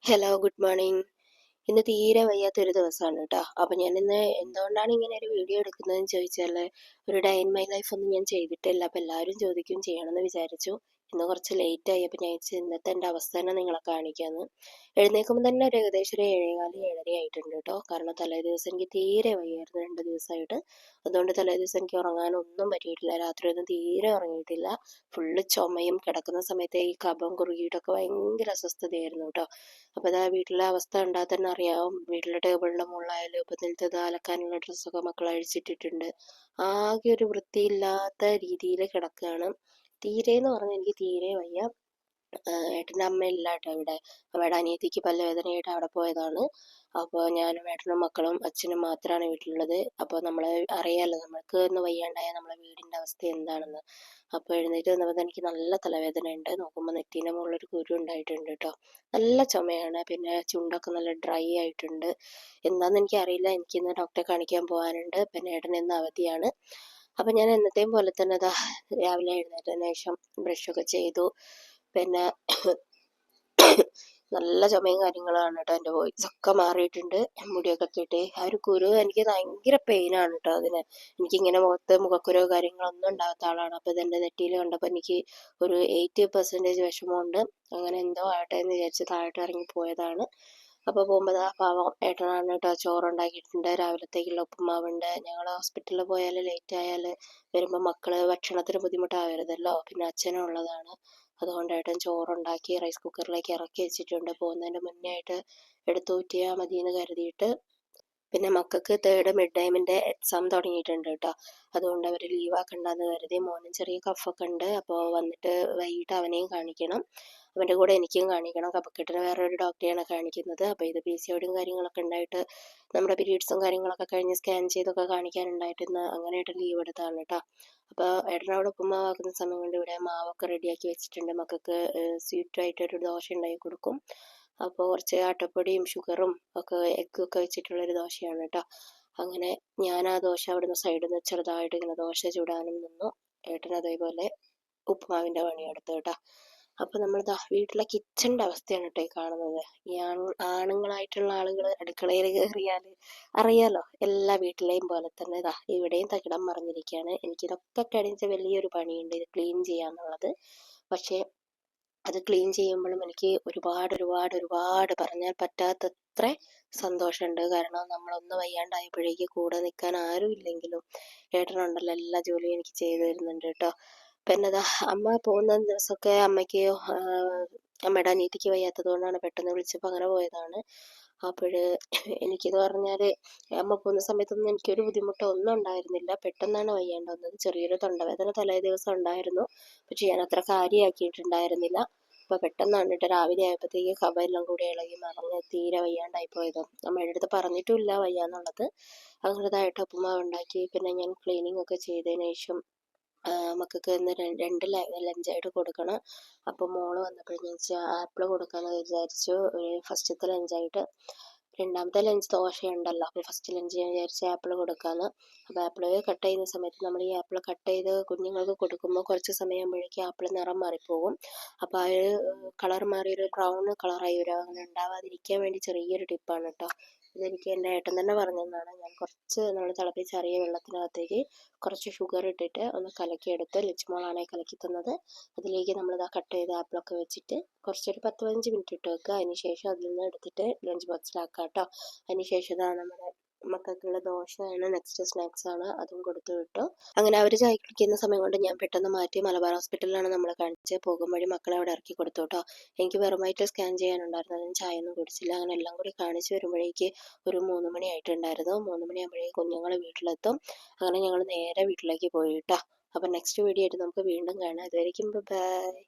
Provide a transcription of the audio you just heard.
Hello, good morning. ഇന്ന് തീരെ വയ്യാത്തൊരു ദിവസമാണ് കേട്ടോ. അപ്പോൾ ഞാനിന്ന് എന്തുകൊണ്ടാണ് ഇങ്ങനെ ഒരു വീഡിയോ എടുക്കുന്നതെന്ന് ചോദിച്ചാൽ, ഒരു ഡേ ഇൻ മൈ ലൈഫ് ഒന്നും ഞാൻ ചെയ്തിട്ടില്ല. അപ്പോൾ എല്ലാവരും ചോദിക്കും, ചെയ്യണമെന്ന് വിചാരിച്ചു. ഇന്ന് കുറച്ച് ലേറ്റായി. അപ്പോൾ ഞാൻ വിചാരിച്ചു ഇന്നത്തെ എൻ്റെ അവസ്ഥ തന്നെ നിങ്ങളെ കാണിക്കാമെന്ന്. എഴുന്നേൽക്കുമ്പോൾ തന്നെ ഒരു ഏകദേശം ഒരു 7:15 7:30 ആയിട്ടുണ്ട് കേട്ടോ. കാരണം തലേ ദിവസം എനിക്ക് തീരെ വയ്യായിരുന്നു 2 ദിവസമായിട്ട്. അതുകൊണ്ട് തലേ ദിവസം എനിക്ക് ഉറങ്ങാനൊന്നും പറ്റിയിട്ടില്ല. രാത്രിയൊന്നും തീരെ ഉറങ്ങിയിട്ടില്ല. ഫുള്ള് ചുമയും, കിടക്കുന്ന സമയത്ത് ഈ കഫം കുറുകിയിട്ടൊക്കെ ഭയങ്കര അസ്വസ്ഥതയായിരുന്നു കേട്ടോ. അപ്പോൾ ഇതാ വീട്ടിലെ അവസ്ഥ കണ്ടാൽ തന്നെ അറിയാവും. വീട്ടിലെ ടേബിളിൻ്റെ മുകളിലായാലും ഇപ്പം നിലത്തത് അലക്കാനുള്ള ഡ്രസ്സൊക്കെ മക്കൾ അഴിച്ചിട്ടിട്ടുണ്ട്. ആകെ ഒരു വൃത്തിയില്ലാത്ത രീതിയിൽ കിടക്കുകയാണ്. തീരെ എന്ന് പറഞ്ഞാൽ എനിക്ക് തീരെ വയ്യ. ഏട്ടൻ്റെ അമ്മയില്ല കേട്ടോ ഇവിടെ. അവിടെ അനിയത്തിക്ക് പല്ലുവേദനയായിട്ട് അവിടെ പോയതാണ്. അപ്പോൾ ഞാനും ഏട്ടനും മക്കളും അച്ഛനും മാത്രമാണ് വീട്ടിലുള്ളത്. അപ്പോൾ നമ്മൾ അറിയാമല്ലോ, നമ്മൾക്ക് ഒന്ന് വയ്യാണ്ടായാൽ നമ്മളെ വീടിൻ്റെ അവസ്ഥ എന്താണെന്ന്. അപ്പോൾ എഴുന്നേറ്റ് വന്നപ്പോൾ എനിക്ക് നല്ല തലവേദന ഉണ്ട്. നോക്കുമ്പോൾ നെറ്റീൻ്റെ മുകളിലൊരു കുരു ഉണ്ടായിട്ടുണ്ട് കേട്ടോ. നല്ല ചുമയാണ്. പിന്നെ ചുണ്ടൊക്കെ നല്ല ഡ്രൈ ആയിട്ടുണ്ട്. എന്താണെന്ന് എനിക്കറിയില്ല. എനിക്കിന്ന് ഡോക്ടറെ കാണിക്കാൻ പോകാനുണ്ട്. പിന്നെ ഏട്ടന് ഇന്ന് അവധിയാണ്. അപ്പം ഞാൻ എന്നത്തെയും പോലെ തന്നെ അതാ രാവിലെ എഴുന്നേറ്റതിന് ശേഷം ബ്രഷൊക്കെ ചെയ്തു. പിന്നെ നല്ല ചുമയും കാര്യങ്ങളാണ് കേട്ടോ. എൻ്റെ വോയിസ് ഒക്കെ മാറിയിട്ടുണ്ട്. മുടിയൊക്കെ കെട്ടി ആ ഒരു കുരു എനിക്ക് ഭയങ്കര പെയിനാണ് കേട്ടോ. എനിക്കിങ്ങനെ മുഖക്കുരു കാര്യങ്ങളൊന്നും ഉണ്ടാകാത്ത ആളാണ്. അപ്പോൾ ഇതെൻ്റെ നെറ്റിയിൽ കണ്ടപ്പോൾ എനിക്ക് ഒരു 80% വിഷമമുണ്ട്. അങ്ങനെ എന്തോ ആവട്ടെ എന്ന് വിചാരിച്ച് താഴോട്ട് ഇറങ്ങി പോയതാണ്. അപ്പോൾ പോകുമ്പോൾ ആ പാവം ഏട്ടനാണ് കേട്ടോ ചോറുണ്ടാക്കിയിട്ടുണ്ട്. രാവിലത്തേക്കുള്ള ഉപ്പുമാവുണ്ട്. ഞങ്ങൾ ഹോസ്പിറ്റലിൽ പോയാൽ ലേറ്റ് ആയാൽ വരുമ്പോൾ മക്കൾ ഭക്ഷണത്തിന് ബുദ്ധിമുട്ടാവരുതല്ലോ. പിന്നെ അച്ഛനും ഉള്ളതാണ്. അതുകൊണ്ട് ഏട്ടൻ ചോറുണ്ടാക്കി റൈസ് കുക്കറിലേക്ക് ഇറക്കി വെച്ചിട്ടുണ്ട്. പോകുന്നതിൻ്റെ മുന്നേ ആയിട്ട് എടുത്തൂറ്റിയാൽ മതി എന്ന് കരുതിയിട്ട്. പിന്നെ മക്കൾക്ക് തേർഡ് മിഡ് ടൈമിൻ്റെ എക്സാം തുടങ്ങിയിട്ടുണ്ട് കേട്ടോ. അതുകൊണ്ട് അവർ ലീവാക്കണ്ടെന്ന് കരുതി. മോനും ചെറിയ കഫൊക്കെ ഉണ്ട്. അപ്പോൾ വന്നിട്ട് വൈകിട്ട് അവനെയും കാണിക്കണം. അവൻ്റെ കൂടെ എനിക്കും കാണിക്കണം. കഫക്കെട്ടിന് വേറൊരു ഡോക്ടറെയാണ് കാണിക്കുന്നത്. അപ്പോൾ ഇത് PCODയും കാര്യങ്ങളൊക്കെ ഉണ്ടായിട്ട് നമ്മുടെ പീരീഡ്സും കാര്യങ്ങളൊക്കെ കഴിഞ്ഞ് സ്കാൻ ചെയ്തൊക്കെ കാണിക്കാനുണ്ടായിട്ട് ഇന്ന് അങ്ങനെയായിട്ട് ലീവ് എടുത്താണ് കേട്ടോ. അപ്പോൾ ഏട്ടനവിടെ ഉപ്പുമാവാക്കുന്ന സമയം കൊണ്ട് ഇവിടെ മാവൊക്കെ റെഡിയാക്കി വെച്ചിട്ടുണ്ട്. മക്കൾക്ക് സ്വീറ്റായിട്ടൊരു ദോശ ഉണ്ടാക്കി കൊടുക്കും. അപ്പോൾ കുറച്ച് ആട്ടപ്പൊടിയും ഷുഗറും ഒക്കെ എഗ്ഗൊക്കെ വെച്ചിട്ടുള്ളൊരു ദോശയാണ് കേട്ടോ. അങ്ങനെ ഞാൻ ആ ദോശ അവിടുന്ന് സൈഡിൽ നിന്ന് ചെറുതായിട്ട് ഇങ്ങനെ ദോശ ചുടാനും നിന്നു. ഏട്ടൻ അതേപോലെ ഉപ്പുമാവിൻ്റെ പണിയെടുത്തു കേട്ടോ. അപ്പോൾ നമ്മൾ വീട്ടിലെ കിച്ചണിൻ്റെ അവസ്ഥയാണ് കേട്ടോ ഈ കാണുന്നത്. ഈ ആണുങ്ങളായിട്ടുള്ള ആളുകൾ അടുക്കളയിൽ കയറിയാൽ അറിയാലോ, എല്ലാ വീട്ടിലെയും പോലെ തന്നെ ഇവിടെയും തകിടം മറിഞ്ഞിരിക്കുകയാണ്. എനിക്കിതൊക്കെ കഴിഞ്ഞ വലിയൊരു പണിയുണ്ട് ഇത് ക്ലീൻ ചെയ്യാന്നുള്ളത്. പക്ഷേ അത് ക്ലീൻ ചെയ്യുമ്പോഴും എനിക്ക് ഒരുപാട് പറഞ്ഞാൽ പറ്റാത്തത്ര സന്തോഷമുണ്ട്. കാരണം നമ്മളൊന്ന് വയ്യാണ്ടായപ്പോഴേക്ക് കൂടെ നിൽക്കാൻ ആരും ഇല്ലെങ്കിലും ഏട്ടനുണ്ടല്ലോ എല്ലാ ജോലിയും എനിക്ക് ചെയ്തു തരുന്നുണ്ട് കേട്ടോ. പിന്നെ അമ്മ പോകുന്ന ദിവസമൊക്കെ അമ്മയ്ക്ക് അമ്മയുടെ അനിയത്തിക്ക് വയ്യാത്തത് കൊണ്ടാണ് പെട്ടെന്ന് വിളിച്ചപ്പോൾ അങ്ങനെ പോയതാണ്. അപ്പോൾ എനിക്കെന്ന് പറഞ്ഞാൽ അമ്മ പോകുന്ന സമയത്തൊന്നും എനിക്കൊരു ബുദ്ധിമുട്ടോ ഒന്നും ഉണ്ടായിരുന്നില്ല. പെട്ടെന്നാണ് വയ്യാണ്ട് വന്നത്. ചെറിയൊരു തൊണ്ടവേദന തലേ ദിവസം ഉണ്ടായിരുന്നു. പക്ഷെ ഞാൻ അത്ര കാര്യമാക്കിയിട്ടുണ്ടായിരുന്നില്ല. അപ്പോൾ പെട്ടെന്നാണ് കേട്ടോ രാവിലെ ആയപ്പോഴത്തേക്ക് കഫം എല്ലാം കൂടി ഇളകി മറിഞ്ഞ് തീരെ വയ്യാണ്ടായി പോയത്. അമ്മയുടെ അടുത്ത് പറഞ്ഞിട്ടുമില്ല വയ്യാന്നുള്ളത്. അങ്ങനതായിട്ട് ഉപ്പുമാവ് ഉണ്ടാക്കി. പിന്നെ ഞാൻ ക്ലീനിങ് ഒക്കെ ചെയ്തതിന് ശേഷം മക്കൾക്ക് ഇന്ന് രണ്ട് ലഞ്ചായിട്ട് കൊടുക്കണം. അപ്പോൾ മോള് വന്നപ്പോൾ ഞാൻ ആപ്പിൾ കൊടുക്കാമെന്ന് വിചാരിച്ചു. ഫസ്റ്റത്തെ ലഞ്ചായിട്ട്. രണ്ടാമത്തെ ലഞ്ച് ദോശയുണ്ടല്ലോ. അപ്പോൾ ഫസ്റ്റ് ലഞ്ച് ഞാൻ വിചാരിച്ചു ആപ്പിൾ കൊടുക്കാമെന്ന്. അപ്പോൾ ആപ്പിൾ കട്ട് ചെയ്യുന്ന സമയത്ത് നമ്മൾ ഈ ആപ്പിൾ കട്ട് ചെയ്ത് കുഞ്ഞുങ്ങൾക്ക് കൊടുക്കുമ്പോൾ കുറച്ച് സമയമാകുമ്പോഴേക്കും ആപ്പിൾ നിറം മാറിപ്പോകും. അപ്പോൾ ആ ഒരു കളർ മാറിയൊരു ബ്രൗൺ കളറായി വരും. അങ്ങനെ ഉണ്ടാവാതിരിക്കാൻ വേണ്ടി ചെറിയൊരു ടിപ്പാണ് കേട്ടോ. ഇതെനിക്ക് എൻ്റെ ഏട്ടൻ തന്നെ പറഞ്ഞു തന്നതാണ്. ഞാൻ കുറച്ച് നമ്മൾ തിളപ്പിച്ചാറിയ വെള്ളത്തിനകത്തേക്ക് കുറച്ച് ഷുഗർ ഇട്ടിട്ട് ഒന്ന് കലക്കിയെടുത്ത്, ലച്ചുമോളാണ് കലക്കി തന്നത്. അതിലേക്ക് നമ്മളിതാ കട്ട് ചെയ്ത ആപ്പിളൊക്കെ വെച്ചിട്ട് കുറച്ചൊരു 10-15 മിനിറ്റ് ഇട്ട് വെക്കുക. അതിന് ശേഷം അതിൽ നിന്ന് എടുത്തിട്ട് ലഞ്ച് ബോക്സിലാക്കുക കേട്ടോ. അതിന് ശേഷം ഇതാ നമ്മുടെ മക്കൾക്കുള്ള ദോശയാണ് നെക്സ്റ്റ് സ്നാക്സ് ആണ്, അതും കൊടുത്തു വിട്ടു. അങ്ങനെ അവർ ചായ കുടിക്കുന്ന സമയം കൊണ്ട് ഞാൻ പെട്ടെന്ന് മാറ്റി മലബാർ ഹോസ്പിറ്റലിലാണ് നമ്മൾ കാണിച്ച്. പോകും വഴി മക്കളെ അവിടെ ഇറക്കി കൊടുത്തു കേട്ടോ. എനിക്ക് വെറുമായിട്ട് സ്കാൻ ചെയ്യാനുണ്ടായിരുന്നു. അതിന് ചായ ഒന്നും കുടിച്ചില്ല. അങ്ങനെ എല്ലാം കൂടി കാണിച്ച് വരുമ്പോഴേക്ക് ഒരു 3 മണി ആയിട്ടുണ്ടായിരുന്നു. 3 മണിയാകുമ്പോഴേക്കും കുഞ്ഞുങ്ങൾ വീട്ടിലെത്തും. അങ്ങനെ ഞങ്ങൾ നേരെ വീട്ടിലേക്ക് പോയി കേട്ടോ. അപ്പം നെക്സ്റ്റ് വീഡിയോ ആയിട്ട് നമുക്ക് വീണ്ടും കാണാം. അതുവരേക്കും ബൈ.